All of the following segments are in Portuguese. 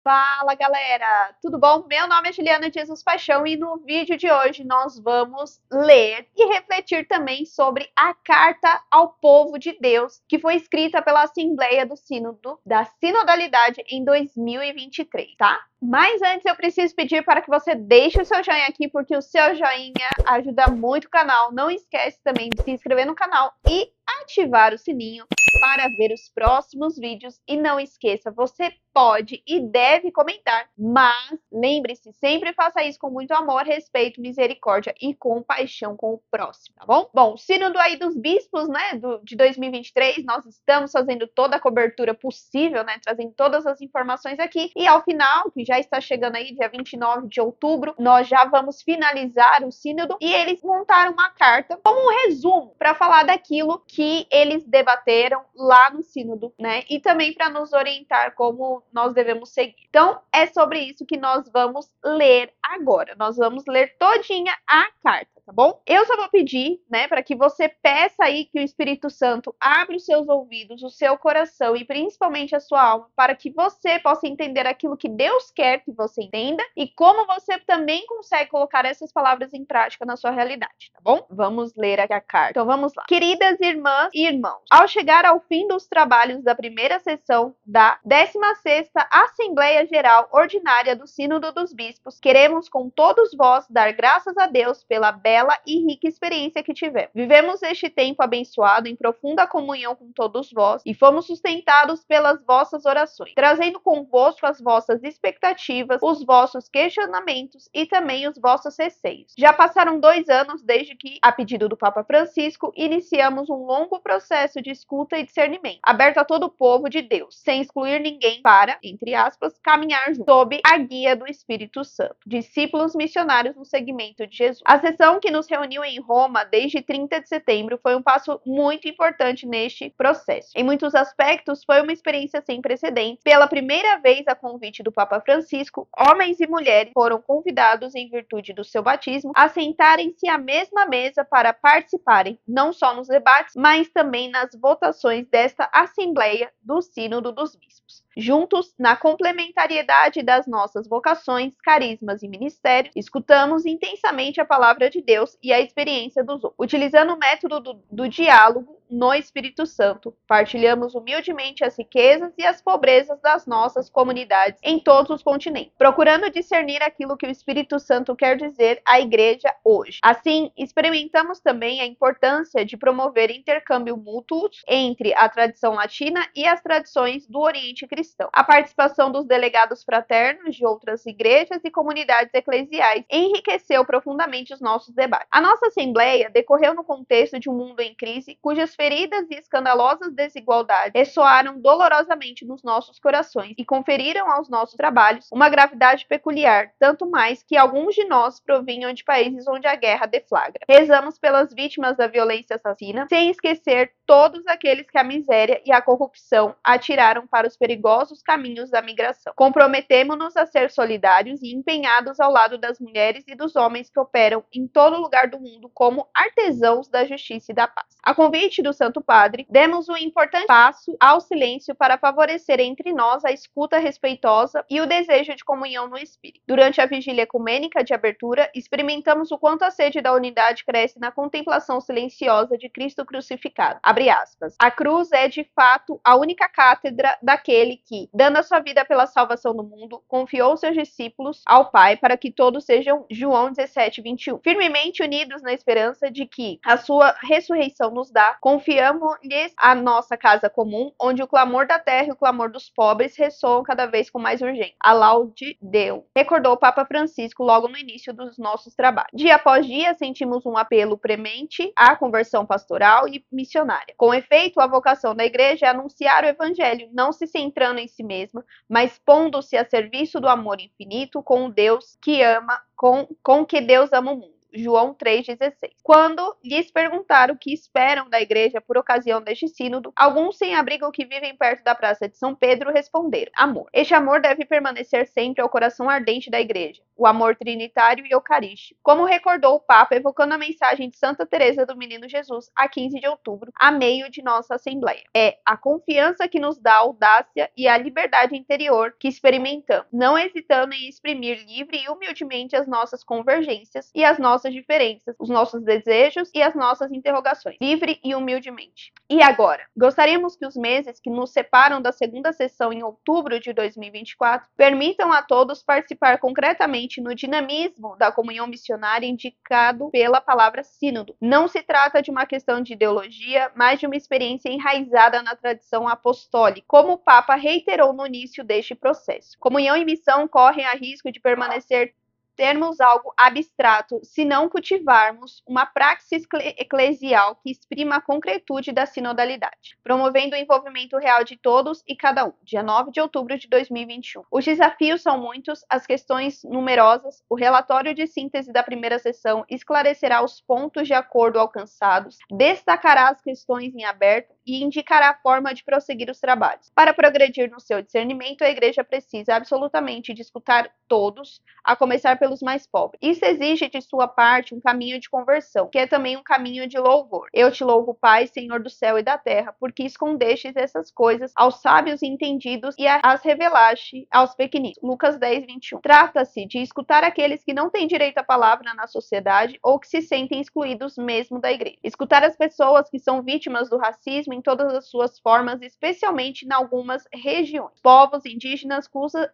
Fala galera, tudo bom? Meu nome é Juliana Jesus Paixão e no vídeo de hoje nós vamos ler e refletir também sobre a Carta ao Povo de Deus, que foi escrita pela Assembleia do Sínodo da Sinodalidade em 2023, tá? Mas antes eu preciso pedir para que você deixe o seu joinha aqui, porque o seu joinha ajuda muito o canal. Não esquece também de se inscrever no canal e ativar o sininho para ver os próximos vídeos. E não esqueça, você pode e deve comentar, mas lembre-se, sempre faça isso com muito amor, respeito, misericórdia e compaixão com o próximo, tá bom? Bom, sínodo aí dos bispos, né, de 2023, nós estamos fazendo toda a cobertura possível, né, trazendo todas as informações aqui, e ao final, que já está chegando aí, dia 29 de outubro, nós já vamos finalizar o sínodo, e eles montaram uma carta como um resumo para falar daquilo que eles debateram lá no sínodo, né, e também para nos orientar como nós devemos seguir. Então, é sobre isso que nós vamos ler agora. Nós vamos ler todinha a carta, tá bom? Eu só vou pedir, né, para que você peça aí que o Espírito Santo abra os seus ouvidos, o seu coração e principalmente a sua alma, para que você possa entender aquilo que Deus quer que você entenda e como você também consegue colocar essas palavras em prática na sua realidade, tá bom? Vamos ler aqui a carta. Então, vamos lá. Queridas irmãs e irmãos, ao chegar ao fim dos trabalhos da primeira sessão da 16ª Assembleia Geral Ordinária do Sínodo dos Bispos, queremos com todos vós dar graças a Deus pela bela e rica experiência que tivemos. Vivemos este tempo abençoado em profunda comunhão com todos vós e fomos sustentados pelas vossas orações, trazendo convosco as vossas expectativas, os vossos questionamentos e também os vossos receios. Já passaram 2 anos desde que, a pedido do Papa Francisco, iniciamos um longo processo de escuta e discernimento, aberto a todo o povo de Deus, sem excluir ninguém para, entre aspas, caminhar junto, sob a guia do Espírito Santo, discípulos missionários no segmento de Jesus. A sessão que nos reuniu em Roma desde 30 de setembro foi um passo muito importante neste processo. Em muitos aspectos, foi uma experiência sem precedentes. Pela primeira vez, a convite do Papa Francisco, homens e mulheres foram convidados, em virtude do seu batismo, a sentarem-se à mesma mesa para participarem, não só nos debates, mas também nas votações desta Assembleia do Sínodo dos Bispos. Juntos, na complementariedade das nossas vocações, carismas e ministérios, escutamos intensamente a palavra de Deus e a experiência dos outros. Utilizando o método do diálogo no Espírito Santo, partilhamos humildemente as riquezas e as pobrezas das nossas comunidades em todos os continentes, procurando discernir aquilo que o Espírito Santo quer dizer à Igreja hoje. Assim, experimentamos também a importância de promover intercâmbio mútuo entre a tradição latina e as tradições do Oriente Cristão. A participação dos delegados fraternos de outras igrejas e comunidades eclesiais enriqueceu profundamente os nossos debates. A nossa Assembleia decorreu no contexto de um mundo em crise, cujas feridas e escandalosas desigualdades ressoaram dolorosamente nos nossos corações e conferiram aos nossos trabalhos uma gravidade peculiar, tanto mais que alguns de nós provinham de países onde a guerra deflagra. Rezamos pelas vítimas da violência assassina, sem esquecer todos aqueles que a miséria e a corrupção atiraram para os perigosos caminhos da migração. Comprometemo-nos a ser solidários e empenhados ao lado das mulheres e dos homens que operam em todo lugar do mundo como artesãos da justiça e da paz. A convite do Santo Padre, demos um importante passo ao silêncio para favorecer entre nós a escuta respeitosa e o desejo de comunhão no Espírito. Durante a vigília ecumênica de abertura, experimentamos o quanto a sede da unidade cresce na contemplação silenciosa de Cristo crucificado. Abre aspas. A cruz é, de fato, a única cátedra daquele que, dando a sua vida pela salvação do mundo, confiou seus discípulos ao Pai para que todos sejam João 17:21. Firmemente unidos na esperança de que a sua ressurreição nos dá, confiamos-lhes a nossa casa comum, onde o clamor da terra e o clamor dos pobres ressoam cada vez com mais urgência. A laude Deus, recordou o Papa Francisco logo no início dos nossos trabalhos. Dia após dia, sentimos um apelo premente à conversão pastoral e missionária. Com efeito, a vocação da Igreja é anunciar o Evangelho, não se centrando em si mesma, mas pondo-se a serviço do amor infinito com o Deus que ama, com que Deus ama o mundo. João 3,16. Quando lhes perguntaram o que esperam da igreja por ocasião deste sínodo, alguns sem-abrigo que vivem perto da Praça de São Pedro responderam: amor. Este amor deve permanecer sempre ao coração ardente da igreja, o amor trinitário e eucarístico, como recordou o Papa evocando a mensagem de Santa Teresa do Menino Jesus a 15 de outubro, a meio de nossa Assembleia. É a confiança que nos dá a audácia e a liberdade interior que experimentamos, não hesitando em exprimir livre e humildemente as nossas convergências e as nossas diferenças, os nossos desejos e as nossas interrogações, livre e humildemente. E agora? Gostaríamos que os meses que nos separam da segunda sessão em outubro de 2024 permitam a todos participar concretamente no dinamismo da comunhão missionária indicado pela palavra sínodo. Não se trata de uma questão de ideologia, mas de uma experiência enraizada na tradição apostólica, como o Papa reiterou no início deste processo. Comunhão e missão correm a risco de permanecer termos algo abstrato se não cultivarmos uma praxis eclesial que exprima a concretude da sinodalidade, promovendo o envolvimento real de todos e cada um. Dia 9 de outubro de 2021. Os desafios são muitos, as questões numerosas. O relatório de síntese da primeira sessão esclarecerá os pontos de acordo alcançados, destacará as questões em aberto e indicará a forma de prosseguir os trabalhos. Para progredir no seu discernimento, a Igreja precisa absolutamente de escutar todos, a começar pelos mais pobres. Isso exige de sua parte um caminho de conversão, que é também um caminho de louvor. Eu te louvo, Pai, Senhor do céu e da terra, porque escondestes essas coisas aos sábios e entendidos e as revelaste aos pequeninos. Lucas 10, 21. Trata-se de escutar aqueles que não têm direito à palavra na sociedade ou que se sentem excluídos mesmo da igreja. Escutar as pessoas que são vítimas do racismo em todas as suas formas, especialmente em algumas regiões. Povos indígenas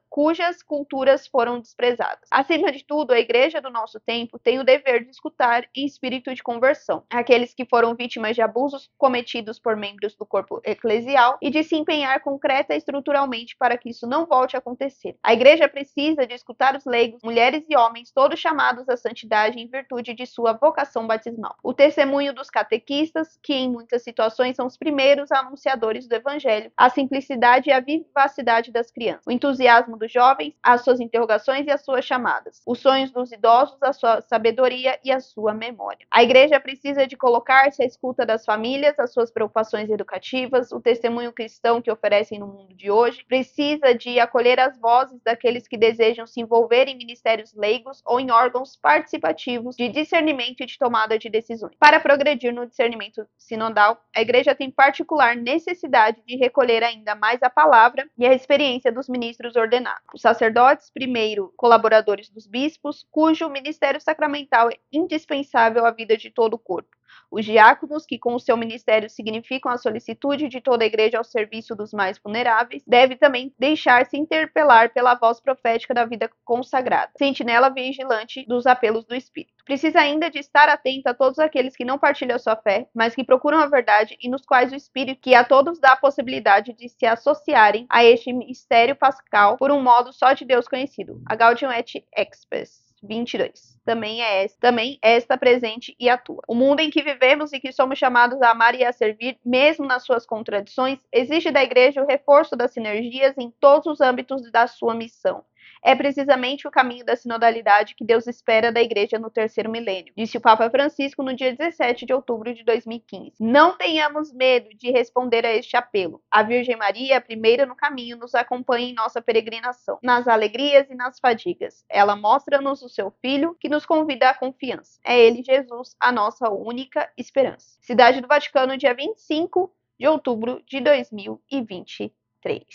cujas culturas foram desprezadas. Acima de tudo, a igreja do nosso tempo tem o dever de escutar em espírito de conversão aqueles que foram vítimas de abusos cometidos por membros do corpo eclesial e de se empenhar concreta e estruturalmente para que isso não volte a acontecer. A igreja precisa de escutar os leigos, mulheres e homens, todos chamados à santidade em virtude de sua vocação batismal. O testemunho dos catequistas, que em muitas situações são os primeiros anunciadores do evangelho, a simplicidade e a vivacidade das crianças, o entusiasmo dos jovens, as suas interrogações e as suas chamadas, os sonhos dos idosos, a sua sabedoria e a sua memória. A igreja precisa de colocar-se à escuta das famílias, as suas preocupações educativas, o testemunho cristão que oferecem no mundo de hoje, precisa de acolher as vozes daqueles que desejam se envolver em ministérios leigos ou em órgãos participativos de discernimento e de tomada de decisões. Para progredir no discernimento sinodal, a igreja tem particular necessidade de recolher ainda mais a palavra e a experiência dos ministros ordenados. Os sacerdotes, primeiro colaboradores dos bispos, cujo ministério sacramental é indispensável à vida de todo o corpo. Os diáconos, que com o seu ministério significam a solicitude de toda a igreja ao serviço dos mais vulneráveis, deve também deixar-se interpelar pela voz profética da vida consagrada, sentinela vigilante dos apelos do Espírito. Precisa ainda de estar atento a todos aqueles que não partilham a sua fé, mas que procuram a verdade e nos quais o Espírito, que a todos dá a possibilidade de se associarem a este mistério pascal por um modo só de Deus conhecido. A Gaudium et Spes 22. Também esta presente e atua. O mundo em que vivemos e que somos chamados a amar e a servir, mesmo nas suas contradições, exige da igreja o reforço das sinergias em todos os âmbitos da sua missão. É precisamente o caminho da sinodalidade que Deus espera da igreja no terceiro milênio, disse o Papa Francisco no dia 17 de outubro de 2015. Não tenhamos medo de responder a este apelo. A Virgem Maria, a primeira no caminho, nos acompanha em nossa peregrinação, nas alegrias e nas fadigas. Ela mostra-nos o seu Filho, que nos convida à confiança. É ele, Jesus, a nossa única esperança. Cidade do Vaticano, dia 25 de outubro de 2023.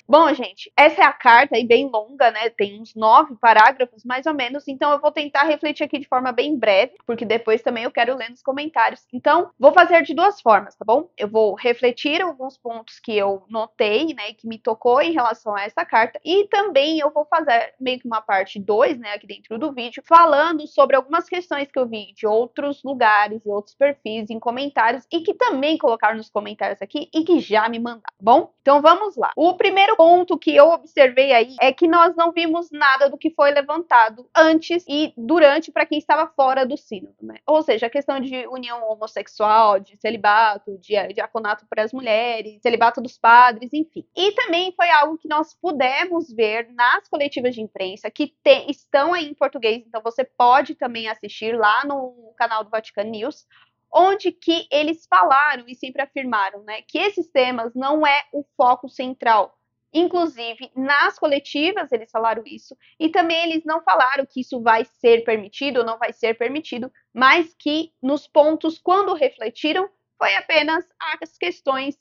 Bom, gente, essa é a carta aí bem longa, né? Tem uns 9 parágrafos, mais ou menos. Então, eu vou tentar refletir aqui de forma bem breve, porque depois também eu quero ler nos comentários. Então, vou fazer de duas formas, tá bom? Eu vou refletir alguns pontos que eu notei, né? Que me tocou em relação a essa carta. E também eu vou fazer meio que uma parte 2, né? Aqui dentro do vídeo, falando sobre algumas questões que eu vi de outros lugares, de outros perfis, em comentários. E que também colocaram nos comentários aqui e que já me mandaram, tá bom? Então, vamos lá. O primeiro ponto que eu observei aí é que nós não vimos nada do que foi levantado antes e durante para quem estava fora do sínodo, né? Ou seja, a questão de união homossexual, de celibato, de diaconato para as mulheres, celibato dos padres, enfim. E também foi algo que nós pudemos ver nas coletivas de imprensa que estão aí em português, então você pode também assistir lá no canal do Vatican News, onde que eles falaram e sempre afirmaram, né, que esses temas não é o foco central Inclusive, nas coletivas eles falaram isso, e também eles não falaram que isso vai ser permitido ou não vai ser permitido, mas que nos pontos, quando refletiram, foi apenas as questões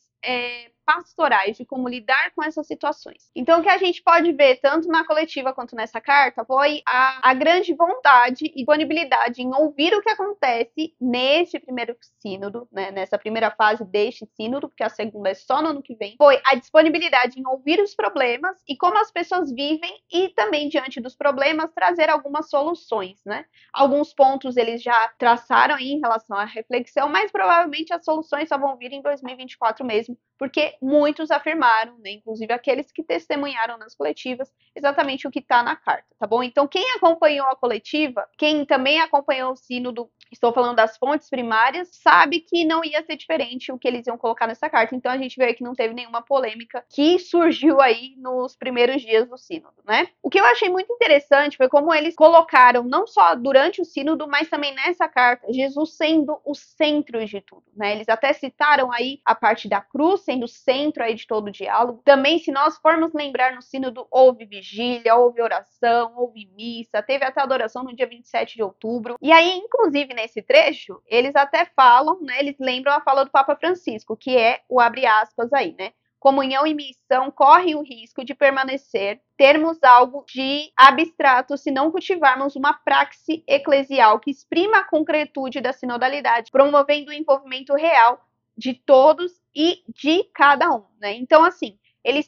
pastorais de como lidar com essas situações. Então, o que a gente pode ver tanto na coletiva quanto nessa carta foi a grande vontade e disponibilidade em ouvir o que acontece neste primeiro sínodo, né, nessa primeira fase deste sínodo, porque a segunda é só no ano que vem, foi a disponibilidade em ouvir os problemas e como as pessoas vivem e também, diante dos problemas, trazer algumas soluções, né? Alguns pontos eles já traçaram aí em relação à reflexão, mas provavelmente as soluções só vão vir em 2024 mesmo, porque muitos afirmaram, né, inclusive aqueles que testemunharam nas coletivas, exatamente o que está na carta, tá bom? Então, quem acompanhou a coletiva, quem também acompanhou o sínodo, estou falando das fontes primárias, sabe que não ia ser diferente o que eles iam colocar nessa carta. Então, a gente vê que não teve nenhuma polêmica que surgiu aí nos primeiros dias do sínodo, né? O que eu achei muito interessante foi como eles colocaram, não só durante o sínodo, mas também nessa carta, Jesus sendo o centro de tudo, né? Eles até citaram aí a parte da cruz sendo o centro aí de todo o diálogo. Também, se nós formos lembrar, no sínodo houve vigília, houve oração, houve missa, teve até adoração no dia 27 de outubro. E aí, inclusive, nesse trecho, eles até falam, né? Eles lembram a fala do Papa Francisco, que é o abre aspas aí, né? Comunhão e missão correm o risco de permanecer, termos algo de abstrato se não cultivarmos uma praxe eclesial que exprima a concretude da sinodalidade, promovendo o envolvimento real de todos e de cada um, né? Então, assim, eles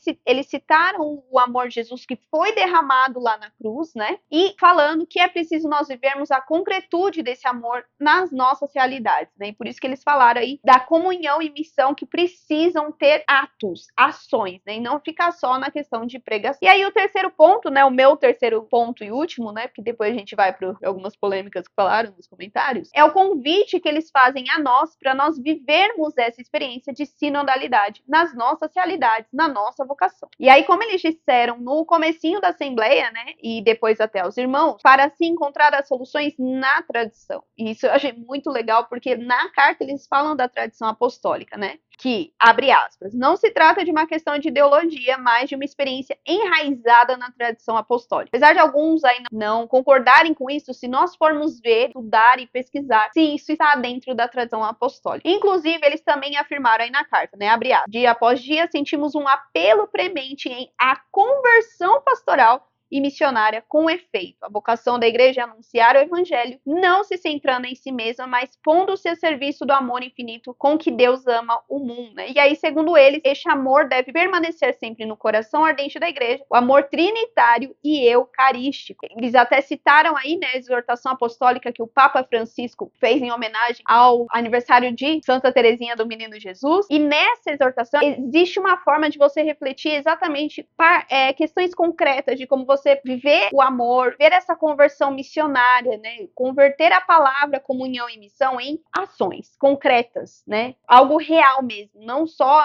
citaram o amor de Jesus que foi derramado lá na cruz, né? E falando que é preciso nós vivermos a concretude desse amor nas nossas realidades, né? E por isso que eles falaram aí da comunhão e missão que precisam ter atos, ações, né? E não ficar só na questão de pregação. E aí o terceiro ponto, né? O meu terceiro ponto e último, né? Porque depois a gente vai para algumas polêmicas que falaram nos comentários, é o convite que eles fazem a nós para nós vivermos essa experiência de sinodalidade nas nossas realidades, na nossa vocação. E aí, como eles disseram no comecinho da Assembleia, né, e depois até aos irmãos, para se encontrar as soluções na tradição. E isso eu achei muito legal, porque na carta eles falam da tradição apostólica, né, que, abre aspas, não se trata de uma questão de ideologia, mas de uma experiência enraizada na tradição apostólica. Apesar de alguns ainda não concordarem com isso, se nós formos ver, estudar e pesquisar, sim, isso está dentro da tradição apostólica. Inclusive, eles também afirmaram aí na carta, né, abre aspas, dia após dia sentimos um apelo premente em a conversão pastoral e missionária com efeito. A vocação da igreja é anunciar o evangelho, não se centrando em si mesma, mas pondo-se a serviço do amor infinito com que Deus ama o mundo, né? E aí, segundo eles, este amor deve permanecer sempre no coração ardente da igreja, o amor trinitário e eucarístico. Eles até citaram aí, né, a exortação apostólica que o Papa Francisco fez em homenagem ao aniversário de Santa Teresinha do Menino Jesus, e nessa exortação existe uma forma de você refletir exatamente questões concretas de como você viver o amor, ver essa conversão missionária, né? Converter a palavra comunhão e missão em ações concretas, né? Algo real mesmo, não só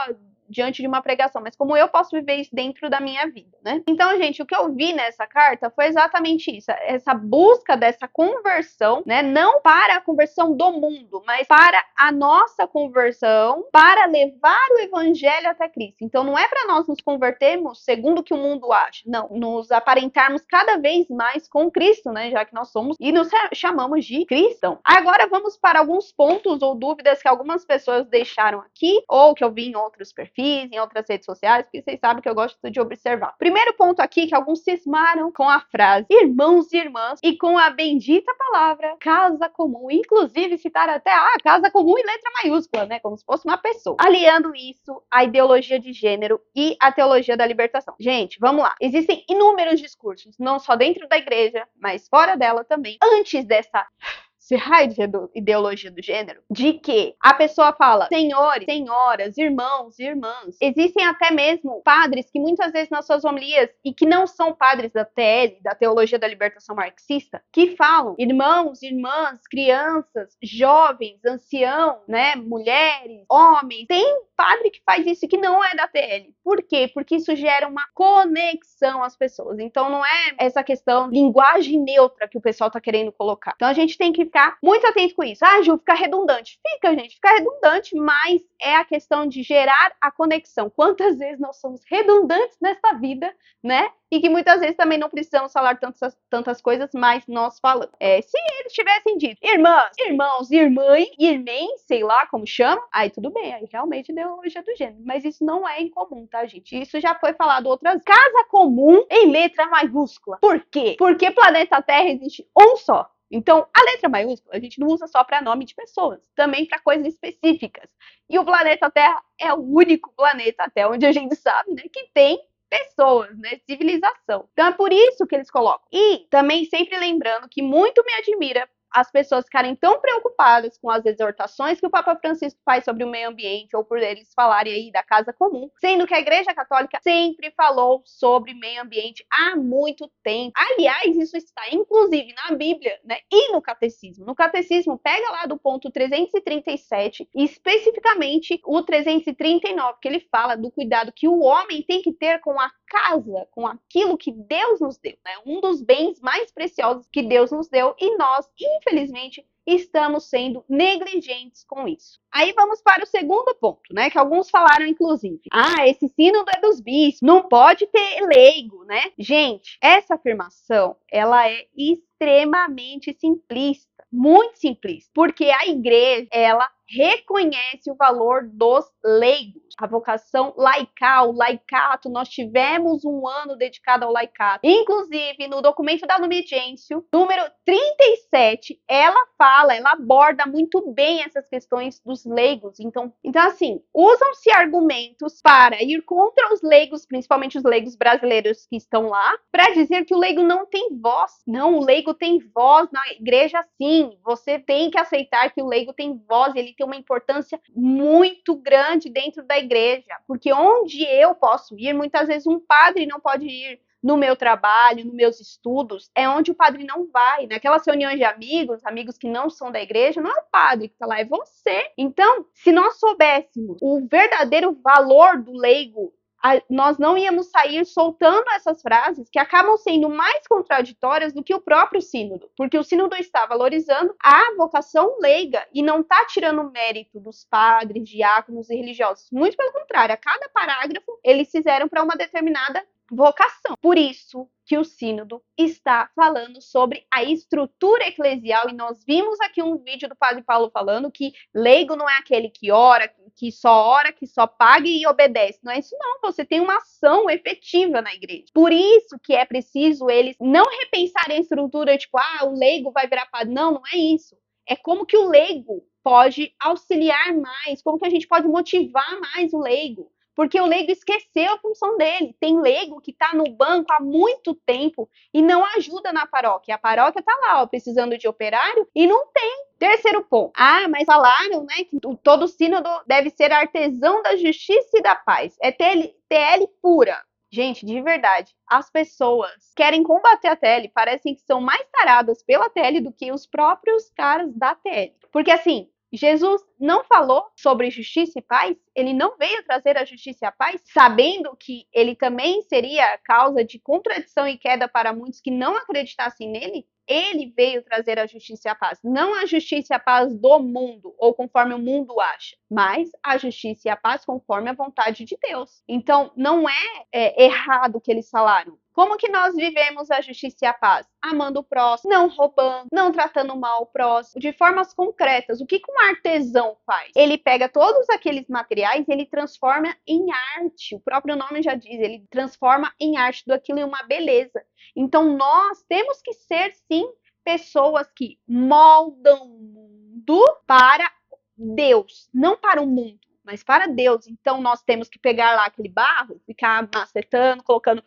diante de uma pregação, mas como eu posso viver isso dentro da minha vida, né? Então, gente, o que eu vi nessa carta foi exatamente isso, essa busca dessa conversão, né? Não para a conversão do mundo, mas para a nossa conversão, para levar o evangelho até Cristo. Então, não é para nós nos convertermos segundo o que o mundo acha, não, nos aparentarmos cada vez mais com Cristo, né? Já que nós somos e nos chamamos de cristão. Agora vamos para alguns pontos ou dúvidas que algumas pessoas deixaram aqui, ou que eu vi em outros perfis, em outras redes sociais, porque vocês sabem que eu gosto de observar. Primeiro ponto aqui, que alguns cismaram com a frase irmãos e irmãs e com a bendita palavra casa comum, inclusive citaram até casa comum em letra maiúscula, né, como se fosse uma pessoa, aliando isso à ideologia de gênero e à teologia da libertação. Gente, vamos lá. Existem inúmeros discursos, não só dentro da igreja, mas fora dela também, antes dessa raio de ideologia do gênero, de que a pessoa fala senhores, senhoras, irmãos e irmãs. Existem até mesmo padres que muitas vezes nas suas homilias, e que não são padres da TL, da teologia da libertação marxista, que falam irmãos, irmãs, crianças, jovens, anciãos, né, mulheres, homens. Tem padre que faz isso que não é da TL. Por quê? Porque isso gera uma conexão às pessoas. Então não é essa questão linguagem neutra que o pessoal tá querendo colocar. Então a gente tem que ficar ficar muito atento com isso. Ah, Ju, fica redundante. Fica, gente, fica redundante, mas é a questão de gerar a conexão. Quantas vezes nós somos redundantes nessa vida, né? E que muitas vezes também não precisamos falar tantas coisas, mas nós falamos. Se eles tivessem dito irmãs, irmãos, irmãs, sei lá como chama, aí tudo bem, aí realmente ideologia do gênero. Mas isso não é incomum, tá, gente? Isso já foi falado outras vezes. Casa comum em letra maiúscula. Por quê? Porque planeta Terra existe um só. Então, a letra maiúscula a gente não usa só para nome de pessoas, também para coisas específicas. E o planeta Terra é o único planeta, até onde a gente sabe, né, que tem pessoas, né, civilização. Então é por isso que eles colocam. E também sempre lembrando que muito me admira as pessoas ficarem tão preocupadas com as exortações que o Papa Francisco faz sobre o meio ambiente, ou por eles falarem aí da casa comum, sendo que a Igreja Católica sempre falou sobre meio ambiente há muito tempo. Aliás, isso está inclusive na Bíblia, né, e no Catecismo. No Catecismo, pega lá do ponto 337, e especificamente o 339, que ele fala do cuidado que o homem tem que ter com a casa, com aquilo que Deus nos deu, né? Um dos bens mais preciosos que Deus nos deu, e nós, infelizmente, estamos sendo negligentes com isso. Aí vamos para o segundo ponto, né? Que alguns falaram, inclusive. Ah, esse sínodo é dos bispos, não pode ter leigo, né? Gente, essa afirmação, ela é extremamente simplista, muito simplista, porque a igreja, ela reconhece o valor dos leigos. A vocação laical, laicato, nós tivemos um ano dedicado ao laicato. Inclusive, no documento da Lumen Gentium, número 37, ela aborda muito bem essas questões dos leigos. Então assim, usam-se argumentos para ir contra os leigos, principalmente os leigos brasileiros que estão lá, para dizer que o leigo não tem voz. Não, o leigo tem voz na igreja, sim. Você tem que aceitar que o leigo tem voz, ele tem uma importância muito grande dentro da igreja, porque onde eu posso ir, muitas vezes um padre não pode ir. No meu trabalho, nos meus estudos, é onde o padre não vai. Naquelas reuniões de amigos que não são da igreja, não é o padre que está lá, é você. Então, se nós soubéssemos o verdadeiro valor do leigo, nós não íamos sair soltando essas frases que acabam sendo mais contraditórias do que o próprio sínodo, porque o sínodo está valorizando a vocação leiga e não está tirando mérito dos padres, diáconos e religiosos. Muito pelo contrário, a cada parágrafo eles fizeram para uma determinada vocação. Por isso que o sínodo está falando sobre a estrutura eclesial, e nós vimos aqui um vídeo do Padre Paulo falando que leigo não é aquele que ora, que só paga e obedece. Não é isso não, você tem uma ação efetiva na igreja. Por isso que é preciso eles não repensarem a estrutura, tipo, o leigo vai virar padre. Não, não é isso. É como que o leigo pode auxiliar mais, como que a gente pode motivar mais o leigo. Porque o leigo esqueceu a função dele. Tem leigo que está no banco há muito tempo e não ajuda na paróquia. A paróquia está lá, precisando de operário e não tem. Terceiro ponto. Mas falaram, né, que todo sínodo deve ser artesão da justiça e da paz. É TL pura. Gente, de verdade, as pessoas querem combater a TL, parecem que são mais taradas pela TL do que os próprios caras da TL. Porque assim, Jesus não falou sobre justiça e paz, ele não veio trazer a justiça e a paz, sabendo que ele também seria causa de contradição e queda para muitos que não acreditassem nele. Ele veio trazer a justiça e a paz, não a justiça e a paz do mundo, ou conforme o mundo acha, mas a justiça e a paz conforme a vontade de Deus. Então, não é errado o que eles falaram. Como que nós vivemos a justiça e a paz? Amando o próximo, não roubando, não tratando mal o próximo, de formas concretas. O que um artesão faz? Ele pega todos aqueles materiais e ele transforma em arte. O próprio nome já diz, ele transforma em arte daquilo em uma beleza. Então, nós temos que ser, sim, pessoas que moldam o mundo para Deus, não para o mundo, mas para Deus. Então, nós temos que pegar lá aquele barro, ficar macetando, colocando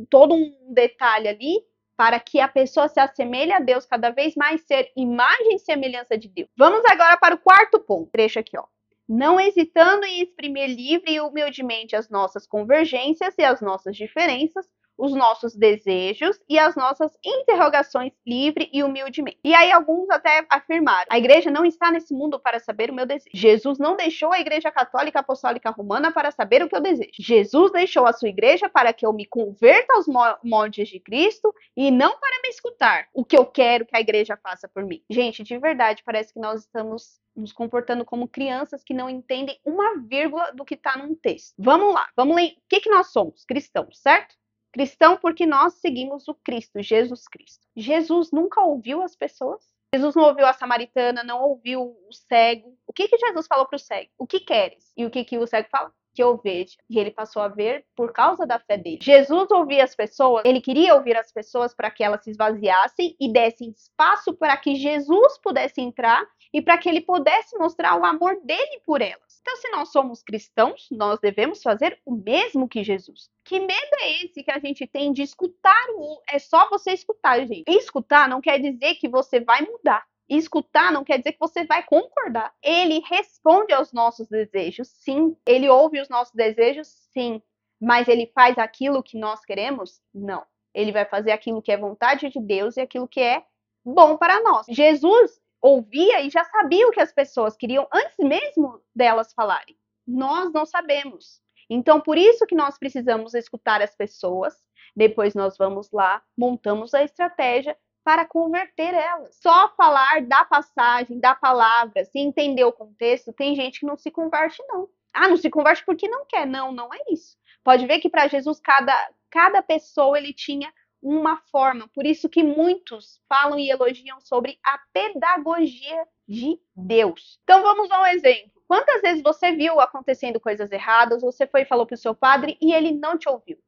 todo um detalhe ali, para que a pessoa se assemelhe a Deus cada vez mais, ser imagem e semelhança de Deus. Vamos agora para o quarto ponto, trecho aqui, ó. Não hesitando em exprimir livre e humildemente as nossas convergências e as nossas diferenças, os nossos desejos e as nossas interrogações livre e humildemente. E aí alguns até afirmaram: a igreja não está nesse mundo para saber o meu desejo. Jesus não deixou a igreja católica apostólica romana para saber o que eu desejo. Jesus deixou a sua igreja para que eu me converta aos moldes de Cristo e não para me escutar o que eu quero que a igreja faça por mim? Gente, de verdade, parece que nós estamos nos comportando como crianças que não entendem uma vírgula do que está num texto. Vamos lá, vamos ler. O que nós somos? Cristãos, certo? Cristão porque nós seguimos o Cristo, Jesus Cristo. Jesus nunca ouviu as pessoas. Jesus não ouviu a samaritana, não ouviu o cego. O que Jesus falou para o cego? O que queres? E o que o cego fala? Que eu veja. E ele passou a ver por causa da fé dele. Jesus ouvia as pessoas, ele queria ouvir as pessoas para que elas se esvaziassem e dessem espaço para que Jesus pudesse entrar e para que ele pudesse mostrar o amor dele por elas. Então, se nós somos cristãos, nós devemos fazer o mesmo que Jesus. Que medo é esse que a gente tem de escutar É só você escutar, gente. E escutar não quer dizer que você vai mudar. Escutar não quer dizer que você vai concordar. Ele responde aos nossos desejos, sim. Ele ouve os nossos desejos, sim. Mas ele faz aquilo que nós queremos? Não. Ele vai fazer aquilo que é vontade de Deus e aquilo que é bom para nós. Jesus ouvia e já sabia o que as pessoas queriam antes mesmo delas falarem. Nós não sabemos. Então, por isso que nós precisamos escutar as pessoas. Depois nós vamos lá, montamos a estratégia para converter elas. Só falar da passagem, da palavra, sem entender o contexto, tem gente que não se converte, não. Ah, não se converte porque não quer. Não, não é isso. Pode ver que para Jesus, cada pessoa ele tinha uma forma. Por isso que muitos falam e elogiam sobre a pedagogia de Deus. Então vamos a um exemplo. Quantas vezes você viu acontecendo coisas erradas, você foi e falou para o seu padre e ele não te ouviu?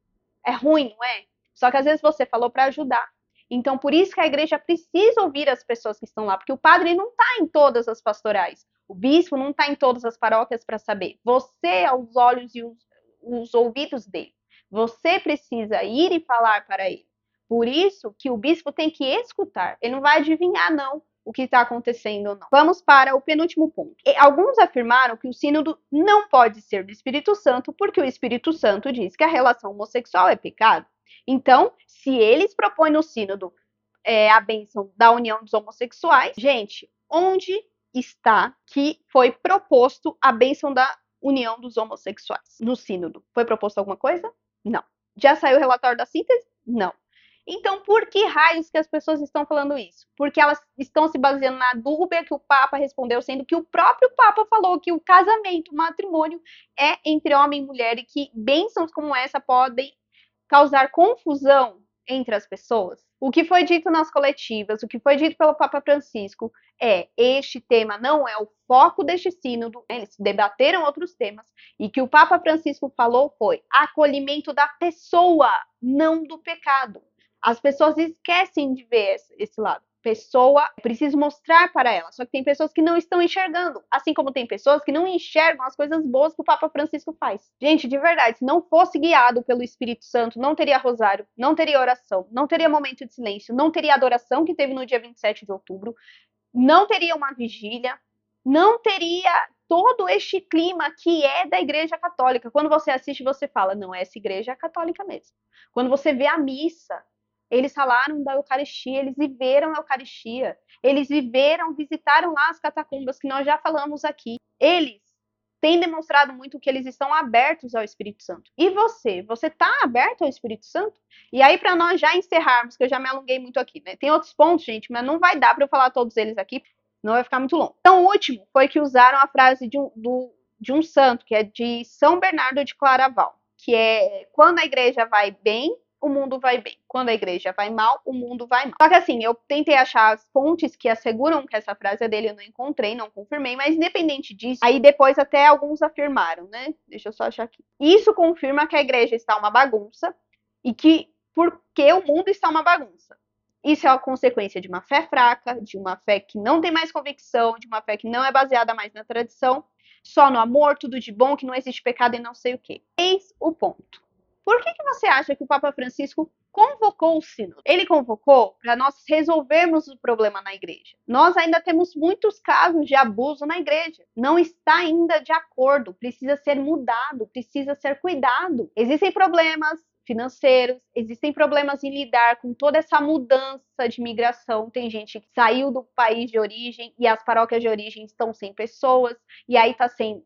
É ruim, não é? Só que às vezes você falou para ajudar. Então, por isso que a igreja precisa ouvir as pessoas que estão lá, porque o padre não está em todas as pastorais, o bispo não está em todas as paróquias para saber. Você é os olhos e os ouvidos dele. Você precisa ir e falar para ele. Por isso que o bispo tem que escutar. Ele não vai adivinhar, não, o que está acontecendo ou não. Vamos para o penúltimo ponto. Alguns afirmaram que o sínodo não pode ser do Espírito Santo, porque o Espírito Santo diz que a relação homossexual é pecado. Então, se eles propõem no sínodo a bênção da união dos homossexuais, gente, onde está que foi proposto a bênção da união dos homossexuais no sínodo? Foi proposto alguma coisa? Não. Já saiu o relatório da síntese? Não. Então, por que raios que as pessoas estão falando isso? Porque elas estão se baseando na dúvida que o Papa respondeu, sendo que o próprio Papa falou que o casamento, o matrimônio, é entre homem e mulher e que bênçãos como essa podem causar confusão entre as pessoas. O que foi dito nas coletivas, o que foi dito pelo Papa Francisco este tema não é o foco deste sínodo, eles debateram outros temas, e que o Papa Francisco falou foi acolhimento da pessoa, não do pecado. As pessoas esquecem de ver esse lado. Pessoa, preciso mostrar para ela. Só que tem pessoas que não estão enxergando. Assim como tem pessoas que não enxergam as coisas boas que o Papa Francisco faz. Gente, de verdade, se não fosse guiado pelo Espírito Santo, não teria rosário, não teria oração, não teria momento de silêncio, não teria adoração que teve no dia 27 de outubro, não teria uma vigília, não teria todo este clima que é da Igreja Católica. Quando você assiste, você fala, não, essa igreja é católica mesmo. Quando você vê a missa, eles falaram da Eucaristia, eles viveram a Eucaristia, eles visitaram lá as catacumbas, que nós já falamos aqui. Eles têm demonstrado muito que eles estão abertos ao Espírito Santo. E você? Você está aberto ao Espírito Santo? E aí, para nós já encerrarmos, que eu já me alonguei muito aqui, né? Tem outros pontos, gente, mas não vai dar para eu falar todos eles aqui, não vai ficar muito longo. Então, o último foi que usaram a frase de um santo, que é de São Bernardo de Claraval, que é quando a igreja vai bem, o mundo vai bem. Quando a igreja vai mal, o mundo vai mal. Só que assim, eu tentei achar as fontes que asseguram que essa frase é dele, eu não encontrei, não confirmei, mas independente disso, aí depois até alguns afirmaram, né? Deixa eu só achar aqui. Isso confirma que a igreja está uma bagunça e que porque o mundo está uma bagunça. Isso é a consequência de uma fé fraca, de uma fé que não tem mais convicção, de uma fé que não é baseada mais na tradição, só no amor, tudo de bom, que não existe pecado e não sei o quê. Eis o ponto. Por que você acha que o Papa Francisco convocou o sínodo? Ele convocou para nós resolvermos o problema na igreja. Nós ainda temos muitos casos de abuso na igreja. Não está ainda de acordo, precisa ser mudado, precisa ser cuidado. Existem problemas, financeiros, existem problemas em lidar com toda essa mudança de migração. Tem gente que saiu do país de origem e as paróquias de origem estão sem pessoas, e aí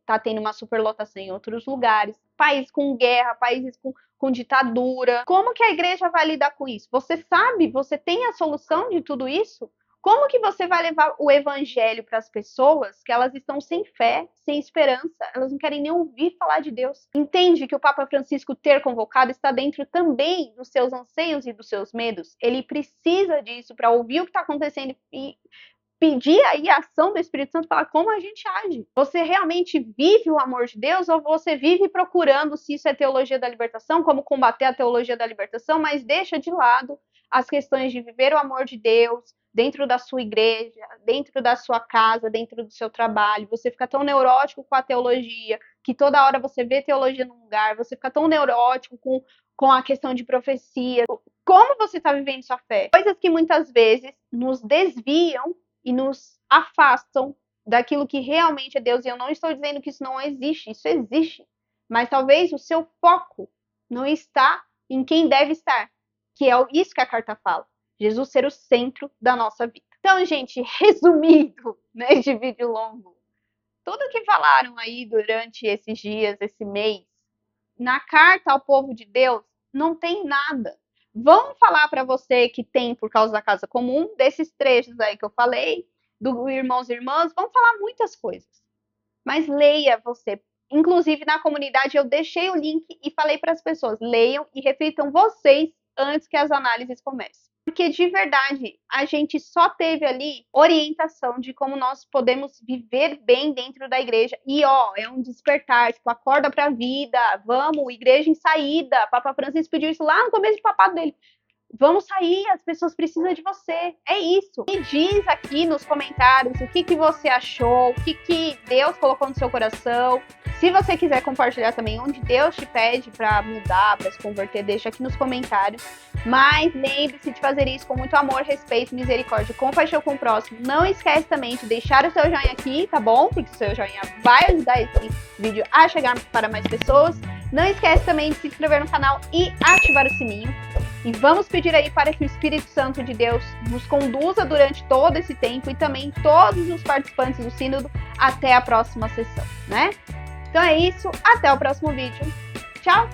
tá tendo uma superlotação em outros lugares. Países com guerra, países com ditadura. Como que a igreja vai lidar com isso? Você sabe? Você tem a solução de tudo isso? Como que você vai levar o evangelho para as pessoas que elas estão sem fé, sem esperança, elas não querem nem ouvir falar de Deus? Entende que o Papa Francisco ter convocado está dentro também dos seus anseios e dos seus medos? Ele precisa disso para ouvir o que está acontecendo e pedir aí a ação do Espírito Santo, falar como a gente age. Você realmente vive o amor de Deus ou você vive procurando se isso é teologia da libertação, como combater a teologia da libertação, mas deixa de lado as questões de viver o amor de Deus dentro da sua igreja, dentro da sua casa, dentro do seu trabalho. Você fica tão neurótico com a teologia, que toda hora você vê teologia num lugar, você fica tão neurótico com a questão de profecia. Como você está vivendo sua fé? Coisas que muitas vezes nos desviam e nos afastam daquilo que realmente é Deus. E eu não estou dizendo que isso não existe, isso existe. Mas talvez o seu foco não está em quem deve estar, que é isso que a carta fala. Jesus ser o centro da nossa vida. Então, gente, resumindo neste vídeo longo, tudo que falaram aí durante esses dias, esse mês, na carta ao povo de Deus, não tem nada. Vão falar para você que tem por causa da casa comum, desses trechos aí que eu falei, do irmãos e irmãs, vão falar muitas coisas. Mas leia você. Inclusive, na comunidade, eu deixei o link e falei para as pessoas, leiam e reflitam vocês antes que as análises comecem. Porque, de verdade, a gente só teve ali orientação de como nós podemos viver bem dentro da igreja. E, é um despertar, tipo, acorda pra vida, vamos, igreja em saída. Papa Francisco pediu isso lá no começo de papado dele. Vamos sair, as pessoas precisam de você. É isso. Me diz aqui nos comentários o que você achou, o que Deus colocou no seu coração. Se você quiser compartilhar também onde Deus te pede para mudar, para se converter, deixa aqui nos comentários. Mas lembre-se de fazer isso com muito amor, respeito, misericórdia, compaixão com o próximo. Não esquece também de deixar o seu joinha aqui, tá bom? Porque o seu joinha vai ajudar esse vídeo a chegar para mais pessoas. Não esquece também de se inscrever no canal e ativar o sininho. E vamos pedir aí para que o Espírito Santo de Deus nos conduza durante todo esse tempo e também todos os participantes do Sínodo até a próxima sessão, né? Então é isso, até o próximo vídeo. Tchau!